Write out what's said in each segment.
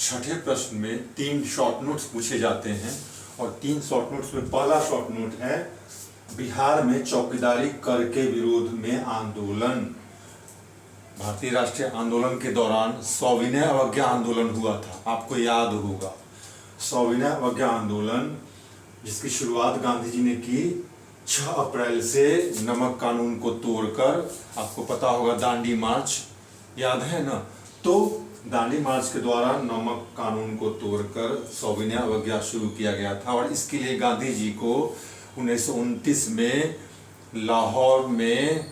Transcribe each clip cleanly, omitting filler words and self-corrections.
छठे प्रश्न में 3 शॉर्ट नोट्स पूछे जाते हैं और 3 शॉर्ट नोट्स में पहला शॉर्ट नोट है बिहार में चौकीदारी कर के विरोध में आंदोलन। भारतीय राष्ट्रीय आंदोलन के दौरान सविनय अवज्ञा आंदोलन हुआ था, आपको याद होगा। सविनय अवज्ञा आंदोलन जिसकी शुरुआत गांधी जी ने की 6 अप्रैल से नमक कानून को तोड़कर, आपको पता होगा दांडी मार्च याद है ना। तो दांडी मार्च के द्वारा नमक कानून को तोड़कर सविनय अवज्ञा शुरू किया गया था और इसके लिए गांधी जी को 1929 में लाहौर में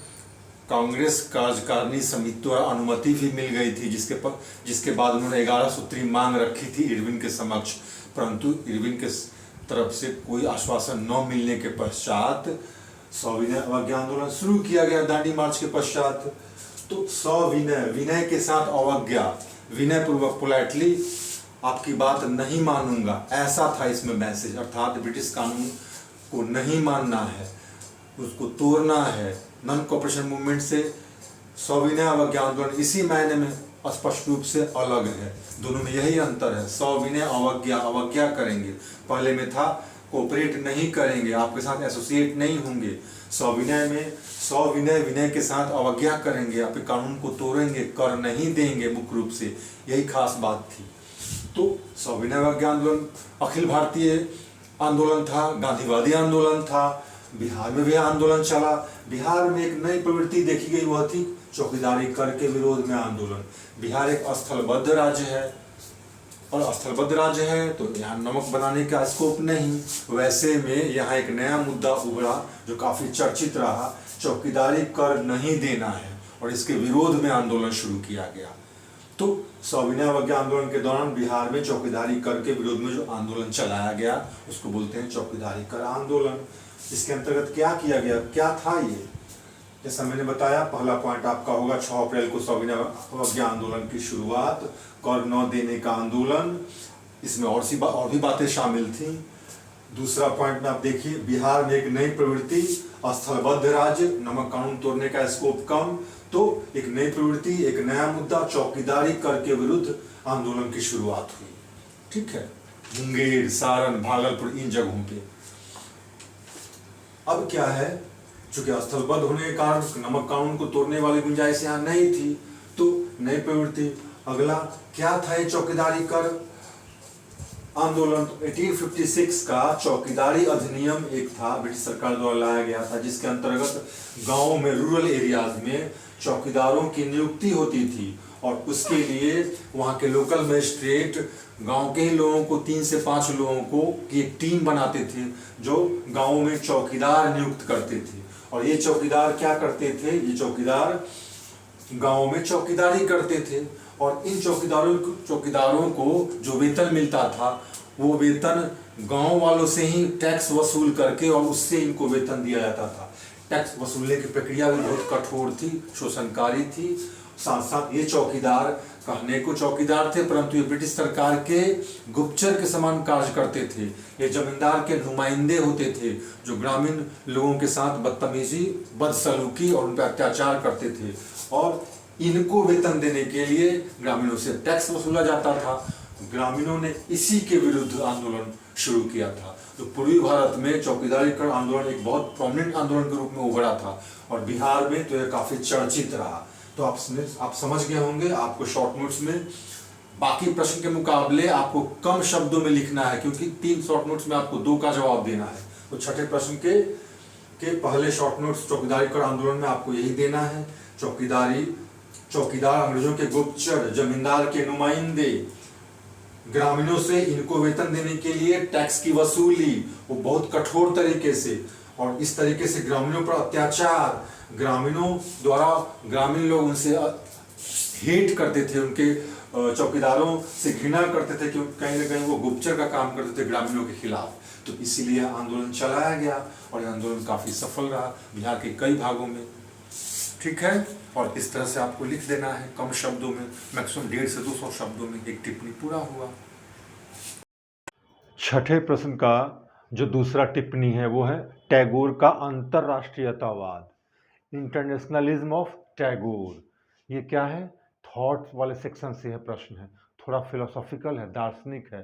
कांग्रेस कार्यकारिणी समिति द्वारा अनुमति भी मिल गई थी, जिसके बाद उन्होंने 11 सूत्री मांग रखी थी इरविन के समक्ष, परंतु इरविन के तरफ से कोई आश्वासन न मिलने के पश्चात सविनय अवज्ञा आंदोलन शुरू किया गया दांडी मार्च के पश्चात। तो सविनय, विनय के साथ अवज्ञा, विनय पूर्वक पोलाइटली आपकी बात नहीं मानूंगा, ऐसा था इसमें मैसेज। अर्थात ब्रिटिश कानून को नहीं मानना है, उसको तोड़ना है। नॉन कोऑपरेशन मूवमेंट से सविनय अवज्ञा आंदोलन इसी मायने में स्पष्ट रूप से अलग है, दोनों में यही अंतर है। सविनय अवज्ञा, अवज्ञा करेंगे, पहले में था कोऑपरेट नहीं करेंगे, आपके साथ एसोसिएट नहीं होंगे। सविनय में सविनय, विनय के साथ अवज्ञा करेंगे, आपके कानून को तोड़ेंगे, कर नहीं देंगे, मुख्य रूप से यही खास बात थी। तो सविनय अवज्ञा आंदोलन अखिल भारतीय आंदोलन था, गांधीवादी आंदोलन था। बिहार में भी आंदोलन चला। बिहार में एक नई प्रवृत्ति देखी गई, वह थी चौकीदारी कर के विरोध में आंदोलन। बिहार एक स्थलबद्ध राज्य है और स्थलबद्ध राज्य है तो यहाँ नमक बनाने का स्कोप नहीं। वैसे में यहाँ एक नया मुद्दा उभरा जो काफी चर्चित रहा, चौकीदारी कर नहीं देना है, और इसके विरोध में आंदोलन शुरू किया गया। तो सविनय अवज्ञा आंदोलन के दौरान बिहार में चौकीदारी कर के विरोध में जो आंदोलन चलाया गया उसको बोलते हैं चौकीदारी कर आंदोलन। इसके अंतर्गत क्या किया गया, क्या था ये, जैसा मैंने बताया, पहला पॉइंट आपका होगा 6 अप्रैल को सविनय अवज्ञा आंदोलन की शुरुआत, कर न देने का आंदोलन, इसमें और भी बातें शामिल थी। दूसरा पॉइंट में आप देखिए, बिहार में एक नई प्रवृत्ति, स्थलबद्ध राज्य, नमक कानून तोड़ने का स्कोप कम, तो एक नई प्रवृत्ति, एक नया मुद्दा, चौकीदारी कर के विरुद्ध आंदोलन की शुरुआत हुई। ठीक है, मुंगेर, सारण, भागलपुर, इन जगहों पे। अब क्या है, चूंकि स्थलबद्ध होने के कारण नमक कानून को तोड़ने वाली गुंजाइश यहाँ नहीं थी, तो नई प्रवृत्ति। अगला क्या था ये चौकीदारी कर आंदोलन, 1856 का चौकीदारी अधिनियम एक था, ब्रिटिश सरकार द्वारा लाया गया था, जिसके अंतर्गत गांव में, रूरल एरियाज में चौकीदारों की नियुक्ति होती थी और उसके लिए वहाँ के लोकल मजिस्ट्रेट गांव के ही लोगों को, 3 से 5 लोगों को की एक टीम बनाते थे जो गांव में चौकीदार नियुक्त करते थे। और ये चौकीदार क्या करते थे, ये चौकीदार गांव में चौकीदारी करते थे और इन चौकीदारों को जो वेतन मिलता था वो वेतन गांव वालों से ही टैक्स वसूल करके और उससे इनको वेतन दिया जाता था। टैक्स वसूलने की प्रक्रिया भी बहुत कठोर थी, शोषणकारी थी। साथ साथ ये चौकीदार कहने को चौकीदार थे, परंतु ये ब्रिटिश सरकार के गुप्तचर के समान कार्य करते थे। ये जमींदार के नुमाइंदे होते थे जो ग्रामीण लोगों के साथ बदतमीजी, बदसलूकी और उन पर अत्याचार करते थे, और इनको वेतन देने के लिए ग्रामीणों से टैक्स वसूला जाता था। ग्रामीणों ने इसी के विरुद्ध आंदोलन शुरू किया था। तो पूर्वी भारत में चौकीदारी कर आंदोलन एक बहुत प्रोमिनेंट आंदोलन के रूप में उभरा था और बिहार में तो यह काफी चर्चित रहा। तो आप समझ गए होंगे, आपको शॉर्ट नोट्स में बाकी प्रश्न के मुकाबले आपको कम शब्दों में लिखना है, क्योंकि 3 शॉर्ट नोट्स में आपको 2 का जवाब देना है। तो छठे प्रश्न के पहले शॉर्ट नोट्स चौकीदारी कर आंदोलन में आपको यही देना है। चौकीदार अंग्रेजों के गुप्तचर, जमींदार के नुमाइंदे, ग्रामीणों से इनको वेतन देने के लिए टैक्स की वसूली, वो बहुत कठोर तरीके से, और इस तरीके से ग्रामीणों पर अत्याचार, ग्रामीणों द्वारा ग्रामीण लोग उनसे हेट करते थे, उनके चौकीदारों से घृणा करते थे कि कहीं ना कहीं वो गुप्तचर का काम करते थे ग्रामीणों के खिलाफ। तो इसीलिए आंदोलन चलाया गया और यह आंदोलन काफी सफल रहा बिहार के कई भागों में। ठीक है, और इस तरह से आपको लिख देना है कम शब्दों में, मैक्सिमम 150 से 200 शब्दों में एक टिप्पणी पूरा हुआ। छठे प्रश्न का जो दूसरा टिप्पणी है वो है टैगोर का अंतर्राष्ट्रीयतावाद, इंटरनेशनलिज्म ऑफ टैगोर। ये क्या है, थॉट्स वाले सेक्शन से है प्रश्न है। थोड़ा फिलोसॉफिकल है, दार्शनिक है,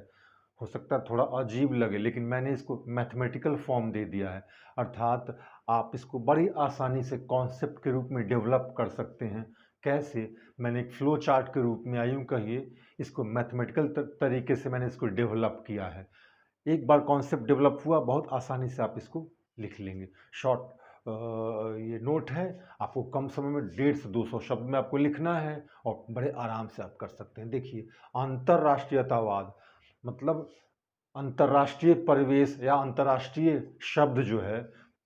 हो सकता है थोड़ा अजीब लगे, लेकिन मैंने इसको मैथमेटिकल फॉर्म दे दिया है। अर्थात आप इसको बड़ी आसानी से कॉन्सेप्ट के रूप में डेवलप कर सकते हैं। कैसे? मैंने एक फ्लो चार्ट के रूप में, यूँ कहिए, इसको मैथमेटिकल तरीके से मैंने इसको डेवलप किया है। एक बार कॉन्सेप्ट डेवलप हुआ, बहुत आसानी से आप इसको लिख लेंगे। शॉर्ट ये नोट है, आपको कम समय में 150 से 200 शब्द में आपको लिखना है और बड़े आराम से आप कर सकते हैं। देखिए, अंतर्राष्ट्रीयतावाद मतलब अंतर्राष्ट्रीय परिवेश या अंतर्राष्ट्रीय शब्द जो है,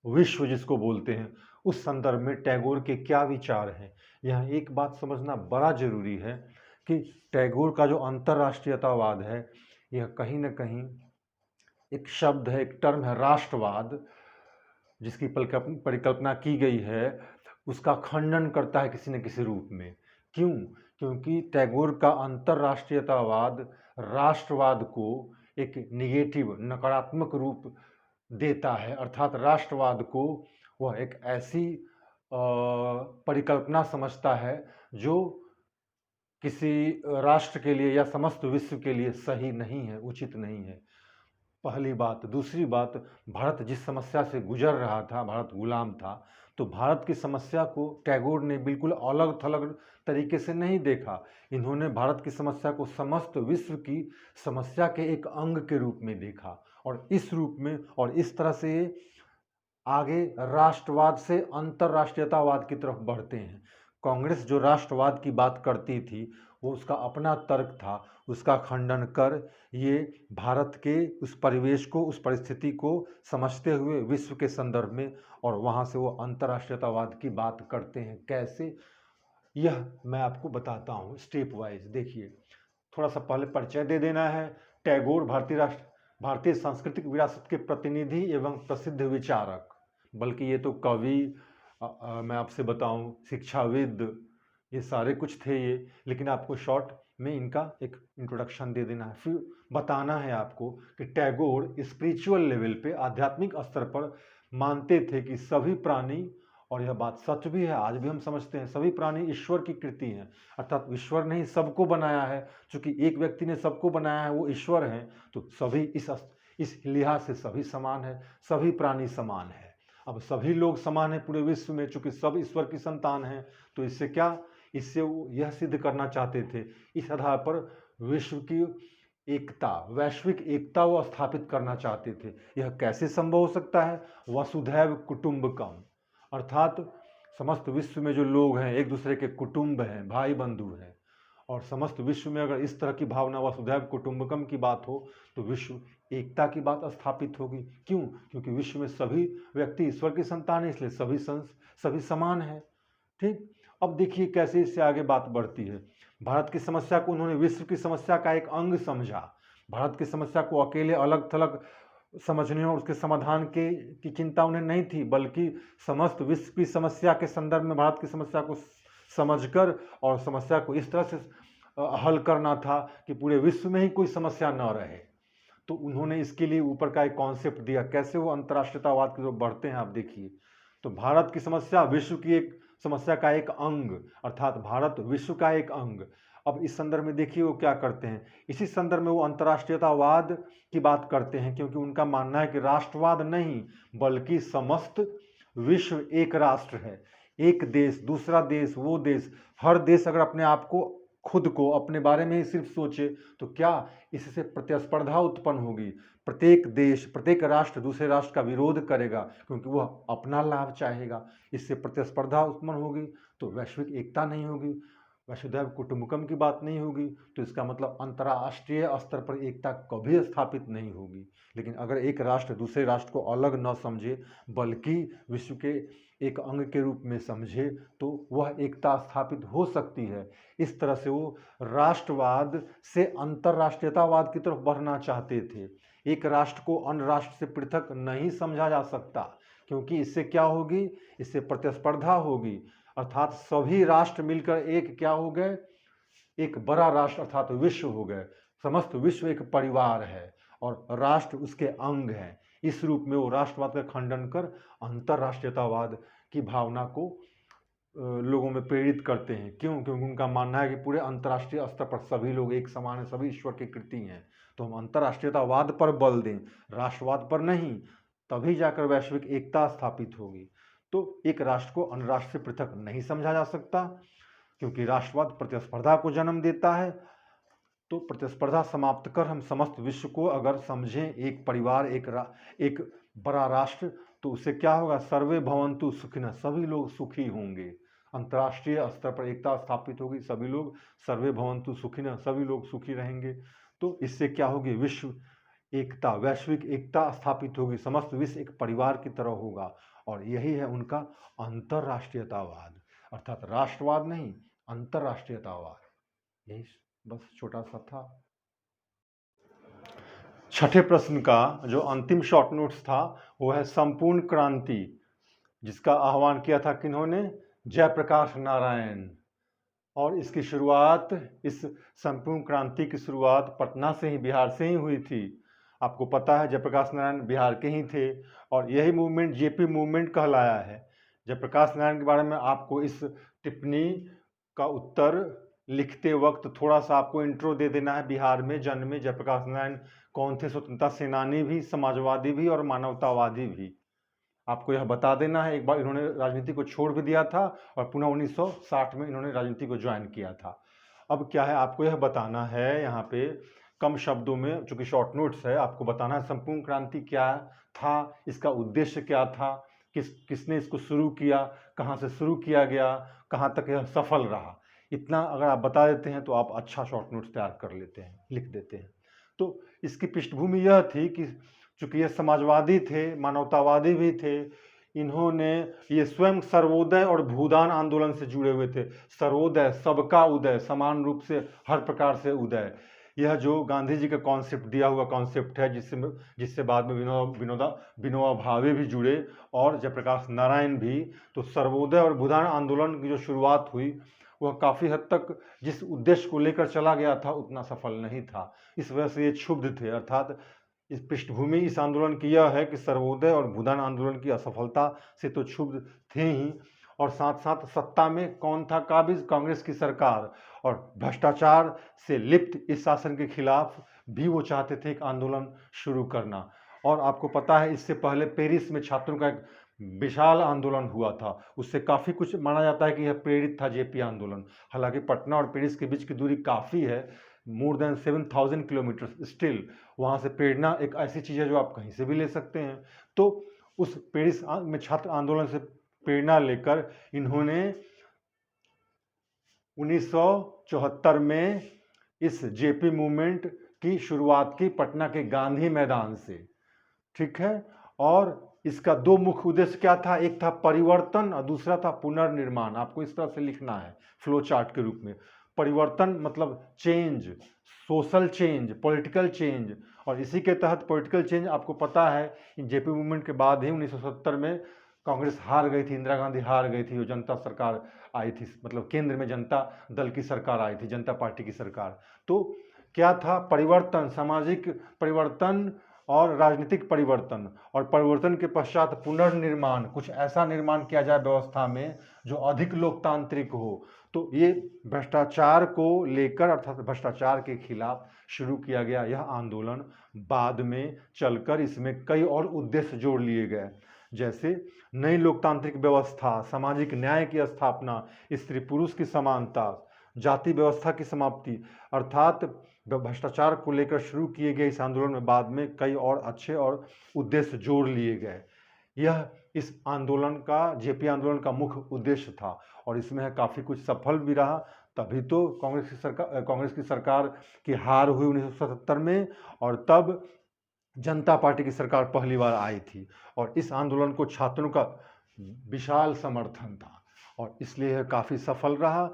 विश्व जिसको बोलते हैं, उस संदर्भ में टैगोर के क्या विचार हैं। यहाँ एक बात समझना बड़ा जरूरी है कि टैगोर का जो अंतर्राष्ट्रीयतावाद है, यह कहीं ना कहीं एक शब्द है, एक टर्म है, राष्ट्रवाद, जिसकी परिकल्पना की गई है, उसका खंडन करता है किसी न किसी रूप में। क्यों? क्योंकि टैगोर का अंतर्राष्ट्रीयतावाद राष्ट्रवाद को एक निगेटिव, नकारात्मक रूप देता है। अर्थात राष्ट्रवाद को वह एक ऐसी परिकल्पना समझता है जो किसी राष्ट्र के लिए या समस्त विश्व के लिए सही नहीं है, उचित नहीं है। पहली बात। दूसरी बात, भारत जिस समस्या से गुजर रहा था, भारत गुलाम था, तो भारत की समस्या को टैगोर ने बिल्कुल अलग थलग तरीके से नहीं देखा। इन्होंने भारत की समस्या को समस्त विश्व की समस्या के एक अंग के रूप में देखा, और इस रूप में और इस तरह से आगे राष्ट्रवाद से अंतर्राष्ट्रीयतावाद की तरफ बढ़ते हैं। कांग्रेस जो राष्ट्रवाद की बात करती थी, वो उसका अपना तर्क था, उसका खंडन कर ये भारत के उस परिवेश को, उस परिस्थिति को समझते हुए विश्व के संदर्भ में, और वहाँ से वो अंतर्राष्ट्रीयतावाद की बात करते हैं। कैसे? यह मैं आपको बताता हूँ स्टेप वाइज। देखिए, थोड़ा सा पहले परिचय दे देना है। टैगोर भारतीय सांस्कृतिक विरासत के प्रतिनिधि एवं प्रसिद्ध विचारक, बल्कि ये तो कवि, मैं आपसे बताऊं, शिक्षाविद, ये सारे कुछ थे ये, लेकिन आपको शॉर्ट में इनका एक इंट्रोडक्शन दे देना है। फिर बताना है आपको कि टैगोर स्पिरिचुअल लेवल पे, आध्यात्मिक स्तर पर मानते थे कि सभी प्राणी, और यह बात सच भी है, आज भी हम समझते हैं, सभी प्राणी ईश्वर की कृति हैं। अर्थात ईश्वर ने ही सबको बनाया है, चूंकि एक व्यक्ति ने सबको बनाया है, वो ईश्वर हैं, तो सभी इस लिहाज से सभी समान है, सभी प्राणी समान है। अब सभी लोग समान हैं पूरे विश्व में, चूंकि सब ईश्वर की संतान हैं, तो इससे क्या, इससे वो यह सिद्ध करना चाहते थे, इस आधार पर विश्व की एकता, वैश्विक एकता वो स्थापित करना चाहते थे। यह कैसे संभव हो सकता है? वसुधैव कुटुंबकम, अर्थात समस्त विश्व में जो लोग हैं एक दूसरे के कुटुंब हैं, भाई बंधु हैं, और समस्त विश्व में अगर इस तरह की भावना, वसुधैव कुटुंबकम की बात हो, तो विश्व एकता की बात स्थापित होगी। क्यों? क्योंकि विश्व में सभी व्यक्ति ईश्वर की संतान है, इसलिए सभी समान है। ठीक। अब देखिए कैसे इससे आगे बात बढ़ती है। भारत की समस्या को उन्होंने विश्व की समस्या का एक अंग समझा। भारत की समस्या को अकेले अलग थलग समझने और उसके समाधान की चिंता उन्हें नहीं थी, बल्कि समस्त विश्व की समस्या के संदर्भ में भारत की समस्या को समझकर और समस्या को इस तरह से हल करना था कि पूरे विश्व में ही कोई समस्या न रहे। तो उन्होंने इसके लिए ऊपर का एक कॉन्सेप्ट दिया, कैसे वो अंतर्राष्ट्रीयतावाद की तरफ बढ़ते हैं। आप देखिए, तो भारत की समस्या विश्व की एक समस्या का एक अंग, अर्थात भारत विश्व का एक अंग। अब इस संदर्भ में देखिए वो क्या करते हैं, इसी संदर्भ में वो अंतर्राष्ट्रीयतावाद की बात करते हैं, क्योंकि उनका मानना है कि राष्ट्रवाद नहीं, बल्कि समस्त विश्व एक राष्ट्र है, एक देश, दूसरा देश, वो देश, हर देश अगर अपने आप को, खुद को, अपने बारे में ही सिर्फ सोचे, तो क्या इससे प्रतिस्पर्धा उत्पन्न होगी। प्रत्येक देश, प्रत्येक राष्ट्र दूसरे राष्ट्र का विरोध करेगा, क्योंकि वह अपना लाभ चाहेगा। इससे प्रतिस्पर्धा उत्पन्न होगी, तो वैश्विक एकता नहीं होगी, वसुधैव कुटुंबकम की बात नहीं होगी, तो इसका मतलब अंतर्राष्ट्रीय स्तर पर एकता कभी स्थापित नहीं होगी। लेकिन अगर एक राष्ट्र दूसरे राष्ट्र को अलग न समझे, बल्कि विश्व के एक अंग के रूप में समझे, तो वह एकता स्थापित हो सकती है। इस तरह से वो राष्ट्रवाद से अंतर्राष्ट्रीयतावाद की तरफ बढ़ना चाहते थे। एक राष्ट्र को अन्य राष्ट्र से पृथक नहीं समझा जा सकता, क्योंकि इससे क्या होगी, इससे प्रतिस्पर्धा होगी। अर्थात सभी राष्ट्र मिलकर एक क्या हो गए, एक बड़ा राष्ट्र अर्थात विश्व हो गए। समस्त विश्व एक परिवार है और राष्ट्र उसके अंग हैं। इस रूप में वो राष्ट्रवाद का खंडन कर अंतर्राष्ट्रीयतावाद की भावना को लोगों में प्रेरित करते हैं। क्यों? क्योंकि उनका मानना है कि पूरे अंतर्राष्ट्रीय स्तर पर सभी लोग एक समान हैं, सभी ईश्वर की कृति हैं। तो हम अंतर्राष्ट्रीयतावाद पर बल दें, राष्ट्रवाद पर नहीं, तभी जाकर वैश्विक एकता स्थापित होगी। तो एक राष्ट्र को अन्य राष्ट्र से पृथक नहीं समझा जा सकता, क्योंकि राष्ट्रवाद प्रतिस्पर्धा को जन्म देता है। तो प्रतिस्पर्धा समाप्त कर हम समस्त विश्व को अगर समझें एक परिवार, एक बड़ा राष्ट्र, तो उससे क्या होगा? सर्वे भवन्तु सुखिनः, सभी लोग सुखी होंगे। अंतर्राष्ट्रीय स्तर पर एकता स्थापित होगी, सभी लोग सर्वे भवन्तु सुखिनः, सभी लोग सुखी रहेंगे। तो इससे क्या होगी? विश्व एकता, वैश्विक एकता स्थापित होगी, समस्त विश्व एक परिवार की तरह होगा। और यही है उनका अंतर्राष्ट्रीयतावाद, अर्थात राष्ट्रवाद नहीं, अंतर्राष्ट्रीयतावाद। यही बस छोटा सा था। छठे प्रश्न का जो अंतिम शॉर्ट नोट्स था वो है संपूर्ण क्रांति, जिसका आह्वान किया था किन्होंने? जयप्रकाश नारायण। और इसकी शुरुआत, इस संपूर्ण क्रांति की शुरुआत पटना से ही, बिहार से ही हुई थी। आपको पता है जयप्रकाश नारायण बिहार के ही थे, और यही मूवमेंट जेपी मूवमेंट कहलाया है। जयप्रकाश नारायण के बारे में आपको इस टिप्पणी का उत्तर लिखते वक्त थोड़ा सा आपको इंट्रो दे देना है। बिहार में जन्मे जयप्रकाश नारायण कौन थे? स्वतंत्रता सेनानी भी, समाजवादी भी और मानवतावादी भी। आपको यह बता देना है। एक बार इन्होंने राजनीति को छोड़ भी दिया था और पुनः 1960 में इन्होंने राजनीति को ज्वाइन किया था। अब क्या है, आपको यह बताना है यहाँ पे कम शब्दों में, चूंकि शॉर्ट नोट्स है, आपको बताना है संपूर्ण क्रांति क्या था, इसका उद्देश्य क्या था, किसने इसको शुरू किया, कहाँ से शुरू किया गया, कहाँ तक यह सफल रहा। इतना अगर आप बता देते हैं तो आप अच्छा शॉर्ट नोट्स तैयार कर लेते हैं, लिख देते हैं। तो इसकी पृष्ठभूमि यह थी कि चूंकि ये समाजवादी थे, मानवतावादी भी थे, इन्होंने ये स्वयं सर्वोदय और भूदान आंदोलन से जुड़े हुए थे। सर्वोदय, सबका उदय, समान रूप से हर प्रकार से उदय, यह जो गांधी जी का कॉन्सेप्ट, दिया हुआ कॉन्सेप्ट है, जिससे बाद में विनोबा भावे भी जुड़े और जयप्रकाश नारायण भी। तो सर्वोदय और भूदान आंदोलन की जो शुरुआत हुई वह काफ़ी हद तक जिस उद्देश्य को लेकर चला गया था उतना सफल नहीं था। इस वजह से ये क्षुब्ध थे। अर्थात इस पृष्ठभूमि इस आंदोलन की यह है कि सर्वोदय और भूदान आंदोलन की असफलता से तो क्षुब्ध थे ही, और साथ साथ सत्ता में कौन था काबिज? कांग्रेस की सरकार। और भ्रष्टाचार से लिप्त इस शासन के खिलाफ भी वो चाहते थे एक आंदोलन शुरू करना। और आपको पता है इससे पहले पेरिस में छात्रों का एक विशाल आंदोलन हुआ था, उससे काफ़ी कुछ माना जाता है कि यह प्रेरित था जेपी आंदोलन। हालांकि पटना और पेरिस के बीच की दूरी काफ़ी है, मोर देन 7000 किलोमीटर। स्टिल वहाँ से प्रेरणा एक ऐसी चीज़ है जो आप कहीं से भी ले सकते हैं। तो उस पेरिस में छात्र आंदोलन से प्रेरणा लेकर इन्होंने 1974 में इस जेपी मूवमेंट की शुरुआत की पटना के गांधी मैदान से, ठीक है। और इसका दो मुख्य उद्देश्य क्या था? एक था परिवर्तन और दूसरा था पुनर्निर्माण। आपको इस तरह से लिखना है फ्लो चार्ट के रूप में। परिवर्तन मतलब change, social change, political change. और इसी के तहत पॉलिटिकल चेंज, आपको पता है जेपी मूवमेंट के बाद ही 1970 में कांग्रेस हार गई थी, इंदिरा गांधी हार गई थी, जो जनता सरकार आई थी, मतलब केंद्र में जनता दल की सरकार आई थी, जनता पार्टी की सरकार। तो क्या था? परिवर्तन, सामाजिक परिवर्तन और राजनीतिक परिवर्तन, और परिवर्तन के पश्चात पुनर्निर्माण, कुछ ऐसा निर्माण किया जाए व्यवस्था में जो अधिक लोकतांत्रिक हो। तो ये भ्रष्टाचार को लेकर, अर्थात भ्रष्टाचार के खिलाफ शुरू किया गया यह आंदोलन बाद में चलकर इसमें कई और उद्देश्य जोड़ लिए गए, जैसे नई लोकतांत्रिक व्यवस्था, सामाजिक न्याय की स्थापना, स्त्री पुरुष की समानता, जाति व्यवस्था की समाप्ति। अर्थात भ्रष्टाचार को लेकर शुरू किए गए इस आंदोलन में बाद में कई और अच्छे और उद्देश्य जोड़ लिए गए। यह इस आंदोलन का, जेपी आंदोलन का मुख्य उद्देश्य था, और इसमें काफ़ी कुछ सफल भी रहा। तभी तो कांग्रेस की सरकार की हार हुई 1977 में, और तब जनता पार्टी की सरकार पहली बार आई थी। और इस आंदोलन को छात्रों का विशाल समर्थन था, और इसलिए यह काफ़ी सफल रहा।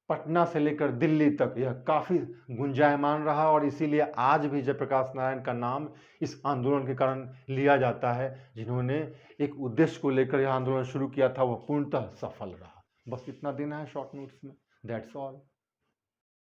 पटना से लेकर दिल्ली तक यह काफ़ी गुंजायमान रहा, और इसीलिए आज भी जयप्रकाश नारायण का नाम इस आंदोलन के कारण लिया जाता है। जिन्होंने एक उद्देश्य को लेकर यह आंदोलन शुरू किया था, वह पूर्णतः सफल रहा। बस इतना देना है शॉर्ट नोट्स में। That's all.